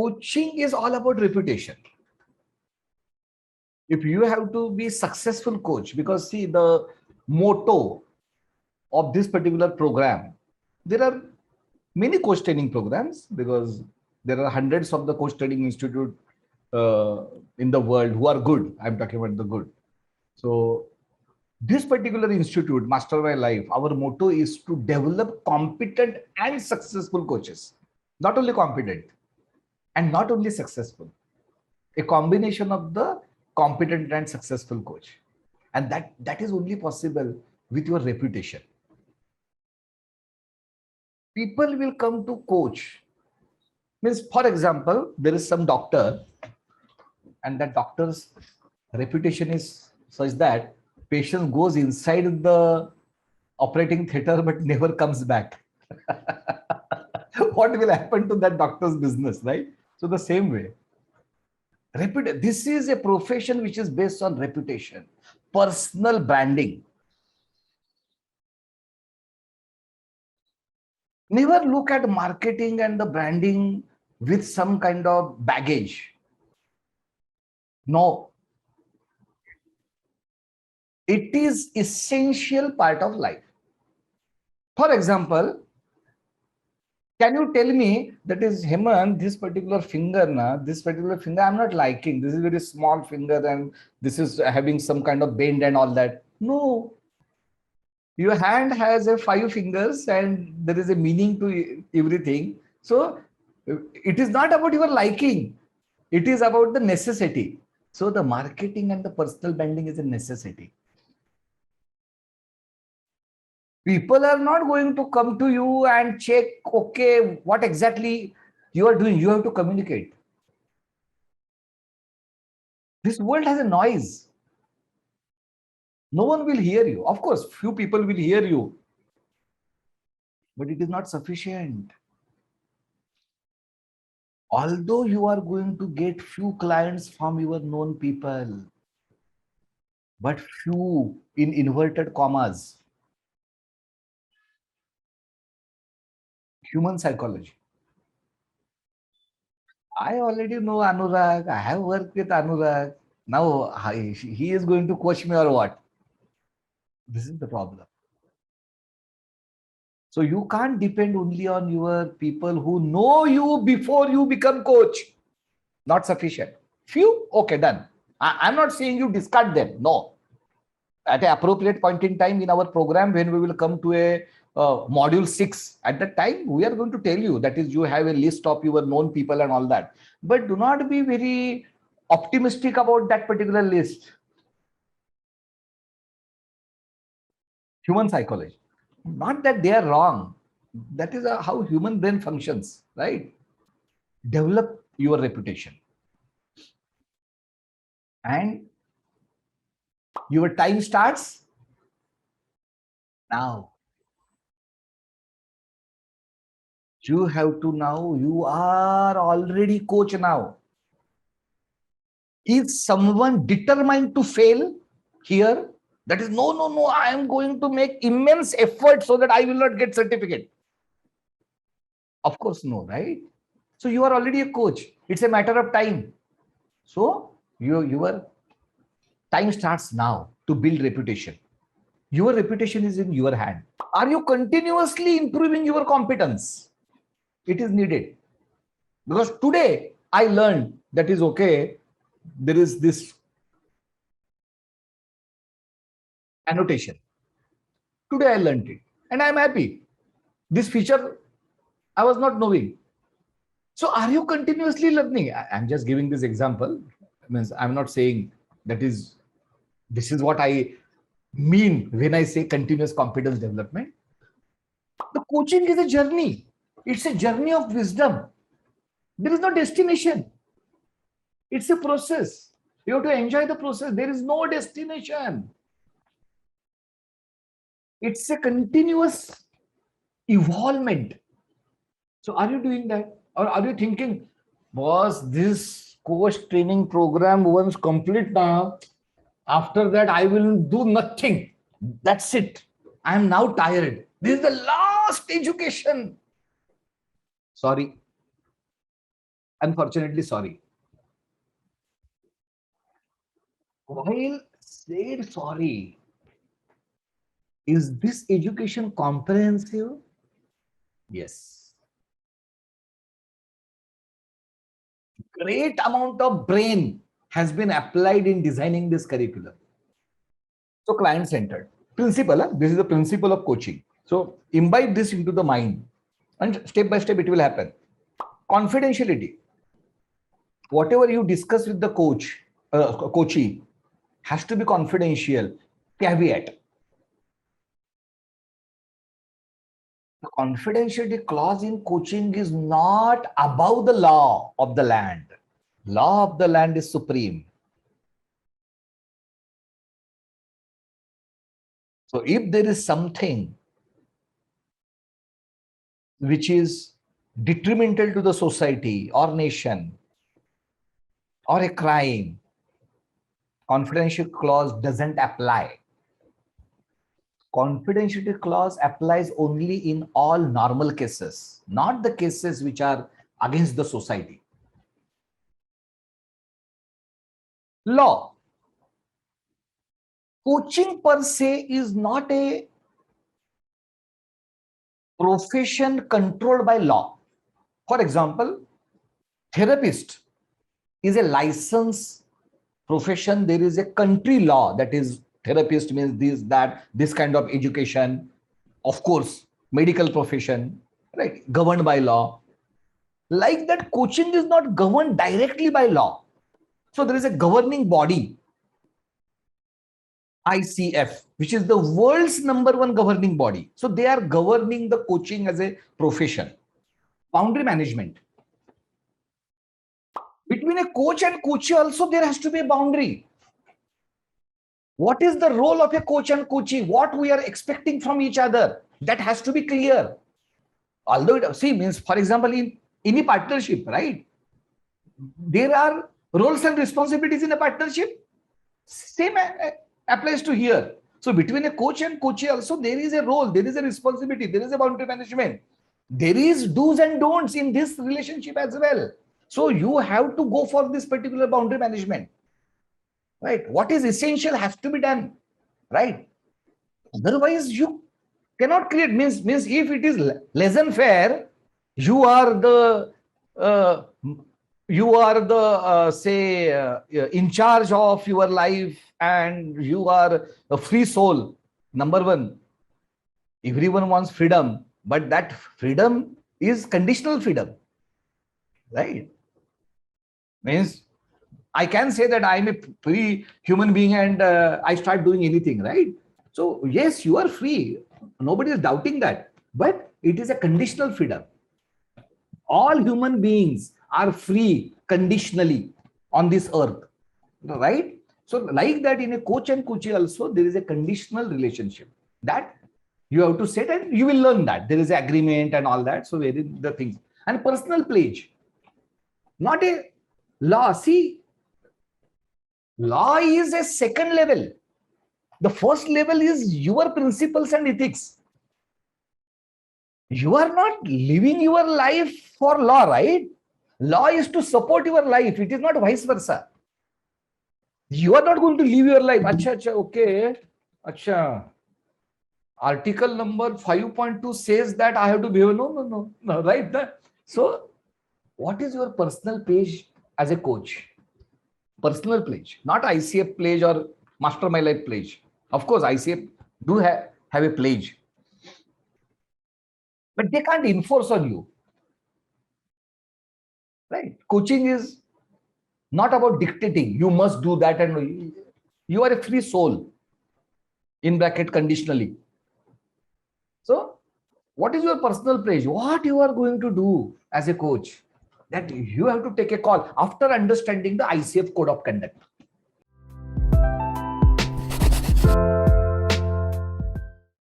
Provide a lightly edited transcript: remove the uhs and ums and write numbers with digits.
Coaching is all about reputation. If you have to be successful coach, because see, the motto of this particular program, there are many coach training programs, because there are hundreds of the coach training institute in the world who are good. I'm talking about the good. So this particular institute, Master My Life, our motto is to develop competent and successful coaches. Not only competent and not only successful, a combination of the competent and successful coach. And that is only possible with your reputation. People will come to coach. Means, for example, there is some doctor, and that doctor's reputation is such that patient goes inside the operating theater but never comes back. What will happen to that doctor's business, right? So the same way, this is a profession which is based on reputation, personal branding. Never look at marketing and the branding with some kind of baggage. No. It is essential part of life. For example, can you tell me that is Hemant, this particular finger, I'm not liking. This is very small finger and this is having some kind of bend and all that. No. Your hand has 5 fingers and there is a meaning to everything. So it is not about your liking. It is about the necessity. So the marketing and the personal branding is a necessity. People are not going to come to you and check, okay, what exactly you are doing. You have to communicate. This world has a noise. No one will hear you. Of course, few people will hear you, but it is not sufficient. Although you are going to get few clients from your known people, but few in inverted commas. Human psychology. I already know Anurag. I have worked with Anurag. Now he is going to coach me or what? This is the problem. So you can't depend only on your people who know you before you become coach. Not sufficient. Few, okay, done. I'm not saying you discard them. No. At an appropriate point in time in our program, when we will come to a module 6, at that time, we are going to tell you, that is, you have a list of your known people and all that. But do not be very optimistic about that particular list. Human psychology. Not that they are wrong. That is how human brain functions, right? Develop your reputation. And your time starts now. You have to now, you are already coach now. Is someone determined to fail here? That is, no, I am going to make immense effort so that I will not get certificate. Of course, no, right? So you are already a coach. It's a matter of time. So your time starts now to build reputation. Your reputation is in your hand. Are you continuously improving your competence? It is needed. Because today I learned that is okay. There is this annotation. Today I learned it and I am happy. This feature I was not knowing. So are you continuously learning? I'm just giving this example. Means I'm not saying this is what I mean when I say continuous competence development. The coaching is a journey. It's a journey of wisdom. There is no destination. It's a process. You have to enjoy the process. There is no destination. It's a continuous evolvement. So are you doing that? Or are you thinking, boss, this coach training program once complete now, after that I will do nothing. That's it. I am now tired. This is the last education. Sorry. Unfortunately, sorry. While said sorry, is this education comprehensive? Yes. Great amount of brain has been applied in designing this curriculum. So client-centered. Principle, this is the principle of coaching. So imbibe this into the mind and step by step it will happen. Confidentiality. Whatever you discuss with the coachee has to be confidential. Caveat. The confidentiality clause in coaching is not above the law of the land. Law of the land is supreme. So if there is something which is detrimental to the society or nation or a crime, confidential clause doesn't apply. Confidentiality clause applies only in all normal cases, not the cases which are against the society. Law. Coaching per se is not a profession controlled by law. For example, therapist is a licensed profession. There is a country law that is therapist means this, that, this kind of education. Of course, medical profession, right, governed by law. Like that, coaching is not governed directly by law. So there is a governing body, ICF, which is the world's #1 governing body. So they are governing the coaching as a profession. Boundary management. Between a coach and coachee also there has to be a boundary. What is the role of a coach and coachee? What we are expecting from each other? That has to be clear. Although, see, means, for example, in any partnership, right? There are roles and responsibilities in a partnership. Same applies to here. So between a coach and coachee also, there is a role, there is a responsibility, there is a boundary management. There is do's and don'ts in this relationship as well. So you have to go for this particular boundary management, right? What is essential has to be done, right? Otherwise, you cannot create, means if it is laissez-faire, you are the say in charge of your life and you are a free soul. Number one, everyone wants freedom, but that freedom is conditional freedom, right? Means I can say that I'm a free human being and I start doing anything, right? So yes, you are free. Nobody is doubting that, but it is a conditional freedom. All human beings are free conditionally on this earth, right? So like that, in a coach and coachee also, there is a conditional relationship that you have to set, and you will learn that there is an agreement and all that. So where is the things, and personal pledge, not a law. See, law is a second level. The first level is your principles and ethics. You are not living your life for law, right? Law is to support your life. It is not vice versa. You are not going to live your life. Acha, okay. Acha. Article number 5.2 says that I have to behave. No, right? So, what is your personal pledge as a coach? Personal pledge, not ICF pledge or Master My Life pledge. Of course, ICF do have a pledge, but they can't enforce on you, right? Coaching is not about dictating. You must do that, and you are a free soul, in bracket conditionally. So, what is your personal pledge? What you are going to do as a coach? That you have to take a call after understanding the ICF code of conduct.